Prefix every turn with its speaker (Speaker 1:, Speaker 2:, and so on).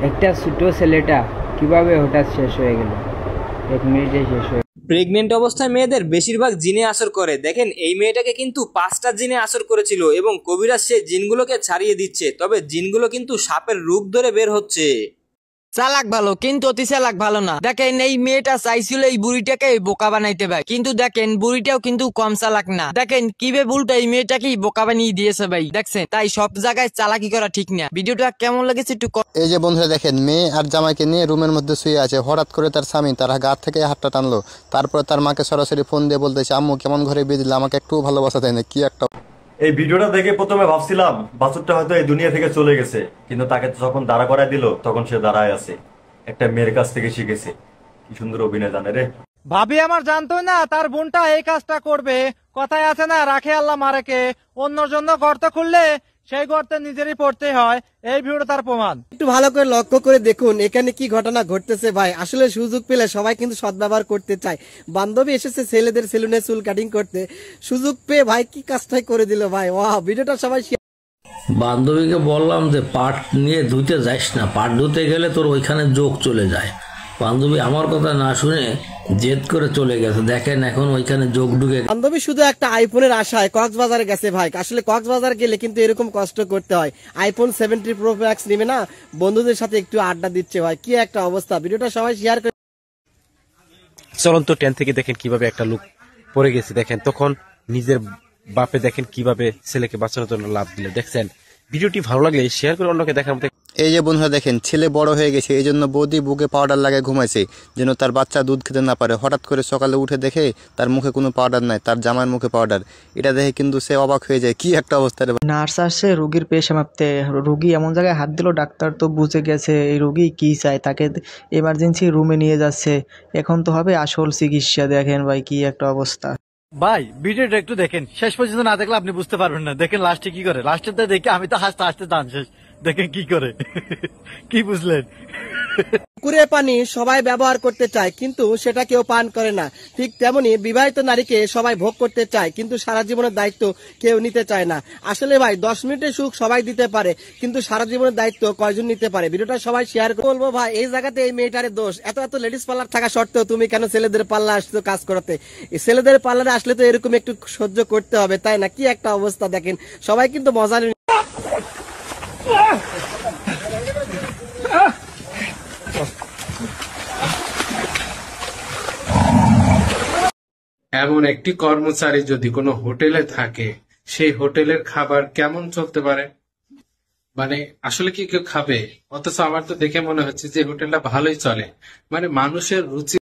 Speaker 1: একটা ছোট ছেলেটা কিভাবে হঠাৎ শেষ হয়ে গেল, 1 মিনিটে শেষ হয়ে।
Speaker 2: প্রেগনেন্ট অবস্থায় মেয়েদের বেশিরভাগ জিনে আসর করে। দেখেন এই মেয়েটাকে কিন্তু 5টা জিনে আসর করেছিল এবং কবিরাজ সেই জিনগুলোকে ছাড়িয়ে দিচ্ছে। তবে জিনগুলো কিন্তু সাপের রূপ ধরে বের হচ্ছে।
Speaker 3: চালাক ভালো কিন্তু অতি চালাক ভালো না। দেখেন এই মেয়েটা চাইছিল এই বুড়িটাকে বোকা বানাইতে ভাই, কিন্তু দেখেন বুড়িটাও কিন্তু কম চালাক না। দেখেন কিভাবে উল্টা এই মেয়েটাকেই বোকা বানিয়ে দিয়েছে ভাই, দেখছেন। তাই সব জায়গায় চালাকি করা ঠিক না। ভিডিওটা কেমন লেগেছে একটু
Speaker 4: এই যে বন্ধুরা দেখেন, মেয়ে আর জামাইকে নিয়ে রুমের মধ্যে শুয়ে আছে। হঠাৎ করে তার স্বামী তার গা থেকে হাতটা টানলো। তারপর তার মাকে সরাসরি ফোন দিয়ে বলতেছে, আম্মু কেমন ঘরে বিয়ে দিলে, আমাকে একটু ভালোবাসা দেয় না। কি একটা
Speaker 5: এই ভিডিওটা দেখে প্রথমে ভাবছিলাম বাছুরটা হয়তো এই দুনিয়া থেকে চলে গেছে, কিন্তু তাকে যখন দাঁড়া করায় দিল তখন সে দাঁড়ায় আছে। একটা মেয়ের কাছ থেকে শিখেছে। কি সুন্দর অভিনয়, জানে রে।
Speaker 6: ভাবি আমার জানতো না তার বোনটা এই কাজটা করবে। কথায় আছে না, রাখে আল্লাহ মারেকে। অন্যর জন্য গর্ত খুললে সেই গর্তে নিজেরই পড়তে হয়। এই ভিডিওটা তার প্রমাণ।
Speaker 7: একটু ভালো করে লক্ষ্য করে দেখুন এখানে কি ঘটনা ঘটতেছে ভাই। আসলে সুযোগ পেলে সবাই কিন্তু সদ্ব্যবহার করতে চায়। বান্ধবী এসেছে ছেলেদের সেলুনে চুল কাটিং করতে, সুযোগ পেয়ে ভাই কি কাজটাই করে দিল ভাই। ওয়াও, ভিডিওটা সবাই
Speaker 8: বান্ধবীকে বললাম যে পাট নিয়ে ধুতে যাস না, পাট ধুতে গেলে তোর ওইখানে যোগ চলে যায়। বান্ধবী আমার কথা না শুনে জেদ করে চলে গেছে। দেখেন এখন ওইখানে যোগ ঢুকে।
Speaker 7: বান্ধবী শুধু একটা আইফোনের আশায় কক্সবাজারে গেছে ভাই। আসলে কক্সবাজার গেলে কিন্তু এরকম কষ্ট করতে হয়। আইফোন 70 প্রো ম্যাক্স নিবে না, বন্ধুদের সাথে একটু আড্ডা দিচ্ছে ভাই। কি একটা অবস্থা। ভিডিওটা সবাই শেয়ার করে।
Speaker 9: চলন্ত ট্রেন থেকে দেখেন কিভাবে একটা লোক পড়ে গেছে। দেখেন তখন নিজের বাপে দেখেন কিভাবে ছেলেকে বাঁচানোর জন্য লাভ দিলে। দেখছেন ভিডিওটি ভালো লাগলে শেয়ার করে অন্যকে দেখার মতো।
Speaker 4: এই যে বন্ধুরা দেখেন, ছেলে বড় হয়ে গেছে, এই জন্য বৌদি বুকে পাউডার লাগিয়ে ঘুমাইছে যেন তার বাচ্চা দুধ খেতে না পারে। হঠাৎ করে সকালে উঠে দেখে তার মুখে কোনো পাউডার নাই, তার জামাইয়ের মুখে পাউডার। এটা দেখে কিন্তু সে অবাক হয়ে যায়। কি একটা অবস্থা রে।
Speaker 10: নার্স আসছে রোগীর পেশা মাপতে। রোগী এমন জায়গায় হাত দিল, ডাক্তার তো বুঝে গেছে এই রোগী কি চায়, তাকে এমার্জেন্সি রুমে নিয়ে যাচ্ছে। এখন তো হবে আসল চিকিৎসা। দেখেন ভাই কি একটা অবস্থা।
Speaker 6: ভাই ভিডিওটা একটু দেখেন, শেষ পর্যন্ত না দেখলে আপনি বুঝতে পারবেন না। দেখেন লাস্টে কি করে। লাস্টে দেখে আমি তো হাসতে হাসতে দান শেষ। দেখেন কি করে। কি বুঝলেন?
Speaker 7: পুকুরে পানি সবাই ব্যবহার করতে চায় কিন্তু সেটা কেউ পান করে না। ঠিক তেমনি বিবাহিত নারীকে সবাই ভোগ করতে চায় কিন্তু সারা জীবনের দায়িত্ব কেউ নিতে চায় না। আসলে ভাই 10 মিনিটের সুখ সবাই দিতে পারে কিন্তু সারা জীবনের দায়িত্ব কয়জন নিতে পারে। ভিডিওটা সবাই শেয়ার করে। বলবো ভাই এই জায়গাতে এই মেয়েটারে দোষ। এত এত লেডিস পার্লার থাকা সত্ত্বেও তুমি কেন ছেলেদের পার্লার আসছো কাজ করাতে? ছেলেদের পার্লারে আসলে তো এরকম একটু সহ্য করতে হবে, তাই না? কি একটা অবস্থা দেখেন, সবাই কিন্তু মজা নিয়ে।
Speaker 11: এমন একটি কর্মচারী যদি কোনো হোটেলে থাকে, সেই হোটেলের খাবার কেমন চলতে পারে? মানে আসলে কি কেউ খাবে? অথচ আমার তো দেখে মনে হচ্ছে যে হোটেলটা ভালোই চলে। মানে মানুষের রুচি